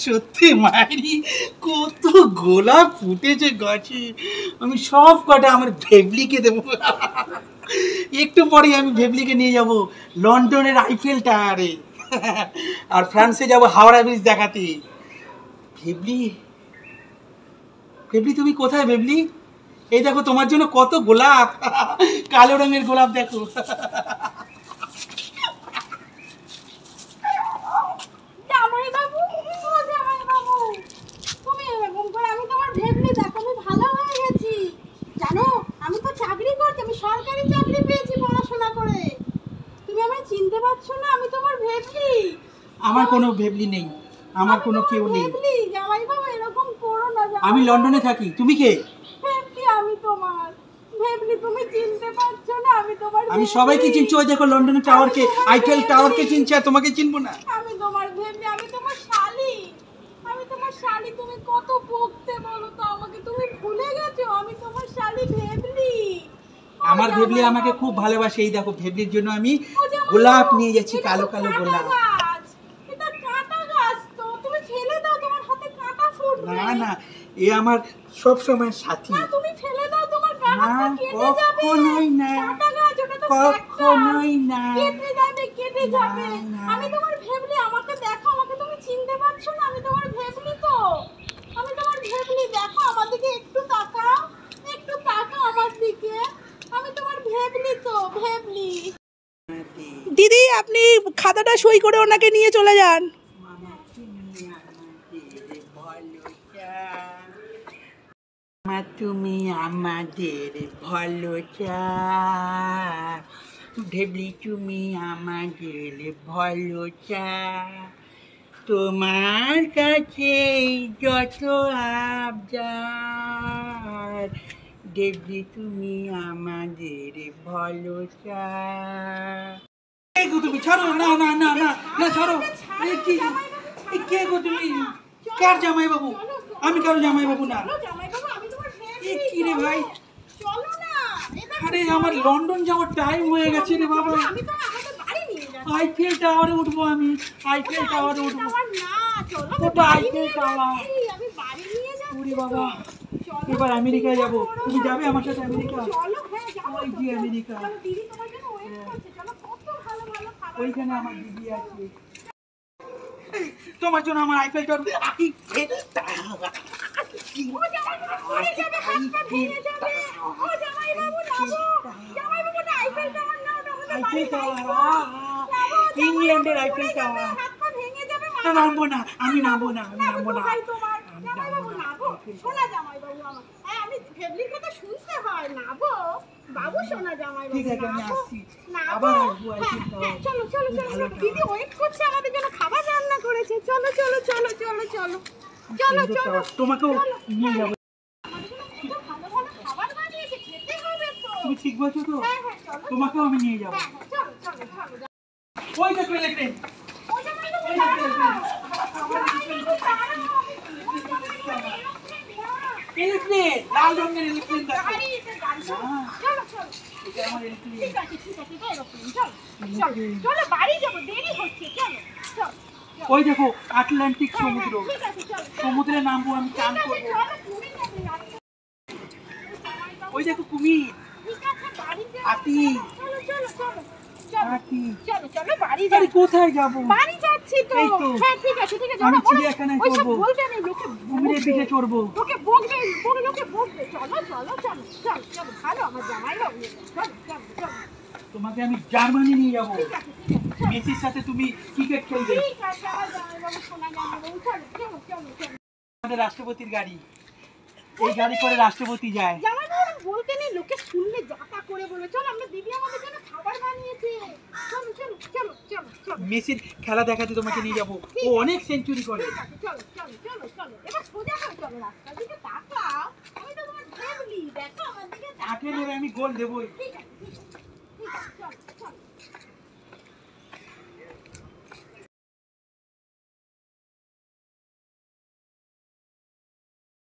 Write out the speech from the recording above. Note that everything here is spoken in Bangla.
সত্যি মায়েরি কত গোলাপ ফুটেছে গাছে, আমি সব কটা আমার ভেবলিকে দেবো। একটু পরে আমি ভেবলিকে নিয়ে যাব লন্ডনের আইফেল টাওয়ারে, আর ফ্রান্সে যাব হাওড়া ব্রিজ দেখাতে। ভেবলি, ভেবলি তুমি কোথায় ভেবলি? এই দেখো তোমার জন্য কত গোলাপ, কালো রঙের গোলাপ দেখো। জানো আমি তো চাকরি করছি, আমি সরকারি চাকরি পেয়েছি পড়াশোনা করে। তুমি আমায় চিনতে পারছো না? আমি তোমার ভেবলি। আমার কোনো ভেবলি নেই, আমার কোনো কেউ নেই। ভেবলি জামাই বাবা এরকম করো না। আমি লন্ডনে থাকি, তুমি কে? ভেবলি আমি তোমার ভেবলি, তুমি চিনতে পারছো না? আমি তোমার, আমি সবাইকে চিনছি। ওই দেখো লন্ডনের টাওয়ারকে, আইফেল টাওয়ারকে চিনছি, আর তোমাকে চিনবো না? আমি তোমার ভেবলি, আমি তোমার শালি, আমি তোমার শালি। তুমি কত বকতে বলো তো আমাকে, তুমি ভুলে গেছো আমি তোমার শালি ভেবলি। আমার ভেবলি আমাকে খুব ভালোবাসে। এই দেখো ভেবলির জন্য আমি গোলাপ নিয়ে যাচ্ছি, কালো কালো গোলাপ। এটা কাঁটা গাছ তো, তুমি ফেলে দাও, তোমার হাতে কাঁটা ফুটবে। না না, এ আমার সব সময় সাথী। না তুমি ফেলে দাও, তোমার হাতটা কেটে যাবে। কখনোই না, কাঁটা গাছ, ওটা তো কখনোই না, কেটে যাবে, কেটে যাবে। আমি তোমার ভেবলি, আমাকে দেখো, আমাকে তুমি চিনতে পারছো না? আমি তোমার ভেবলি তো, আমি তোমার ভেবলি। দেখো আমার দিকে একটু তাকাও, একটু তাকাও আমার দিকে। আমি তোমার ভেবলি তো, ভেবলি। দিদি আপনি খাতাটা সই করে ওনাকে নিয়ে চলে যান। তুমি আমাদের ভালো চাও, ভেবলি তুমি আমাদের ভালো চাও, তোমার কাছে যত আবদার, ভেবলি তুমি আমাদের ভালো চাও। তুমি ছাড়ো, না না না না না ছাড়ো। কে গো তুমি? কার জামাই বাবু? আমি কারো জামাই বাবু না। কি রে ভাই, আরে আমার লন্ডন যাওয়ার টাইম হয়ে গেছে রে বাবা। আইফেল টাওয়ারে উঠবো আমি, আইফেল টাওয়ারে উঠবো। ওটা আইফেল টাওয়ার। ওরে বাবা, এবার আমেরিকায় যাবো। তুমি যাবে আমার সাথে আমেরিকা? ওই যে আমেরিকা, ওইখানে আমার দিদি আছে। তোমার জন্য আমার আইফেল টাওয়ার, ইংল্যান্ডের আইফেল টাওয়ার। নামবো না, আমি নামবো না, আমি নামবো না। আমি ভেবলির কথা শুনতে হয়, নাবো বাবু সোনা জামাই বাবু। ঠিক আছে আমি আসছি, আবার আসবো আইফেল টাওয়ার। চলো চলো চলো, দিদি ওয়েট করছে আমাদের জন্য, খাবার রান্না করেছে। চলো চলো চলো চলো চলো চলো চলো, তোমাকেও নিয়ে যাবো। ভালো ভালো খাবার বানিয়েছে, খেতে হবে তো। তুমি ঠিক বলছো তো? তোমাকেও আমি নিয়ে যাবো। চলো চলো চলো। ওই দেখো ইলেকট্রিক, ইলেকট্রিক লাল রঙের ইলেকট্রিক দেখো। চলো চলো, এটা আমার ইলেকট্রিক। ঠিক আছে ঠিক আছে, চলো চলো চলো, বাড়ি যাবো, দেরি হচ্ছে। চলো চলো। ওই দেখো আটলান্টিক সমুদ্র, ঠিক আছে চলো, সমুদ্রে নামবো, আমি চান করবো। ওই দেখো কুমির, হাতি, হাতি। চলো চলো বাড়ি আরে কোথায় যাবো? বাড়ি যাচ্ছি তো। এই তো। হ্যাঁ ঠিক আছে ঠিক আছে, আমি চিড়িয়াখানায় চড়বো, বলতে নেই, লোকে কুমিরের পিঠে চড়বো। লোকে বকবে, লোকে বকবে। চলো চলো চলো চলো চলো, ভালো আমার জামাই বাবু। চলো চলো চলো, তোমাকে আমি জার্মানি নিয়ে যাবো, ঠিক আছে ঠিক আছে। মেসির সাথে তুমি ক্রিকেট খেলবে। ঠিক আছে আমার জামাই বাবু, সোনা জামাই বাবু। চলো চলো চলো চলো। আমাদের রাষ্ট্রপতির গাড়ি, এই গাড়ি করে রাষ্ট্রপতি যায়। জামাই বাবু বলতে নেই, লোকে শুনলে যাতা করে বলবে। চলো, আমরা দিদি আমাদের জন্য খাবার বানিয়েছে। চলো চলো চলো চলো চলো। মেসির খেলা দেখাতে তোমাকে নিয়ে যাবো, ও অনেক সেঞ্চুরি করে। ঠিক আছে চলো চলো চলো চলো, এবার সোজা হয়ে চলো, রাস্তার দিকে তাকাও। আমি তো তোমার ভেবলি, দেখো আমার দিকে আঠে নেবে আমি গোল দেবোই। ঠিক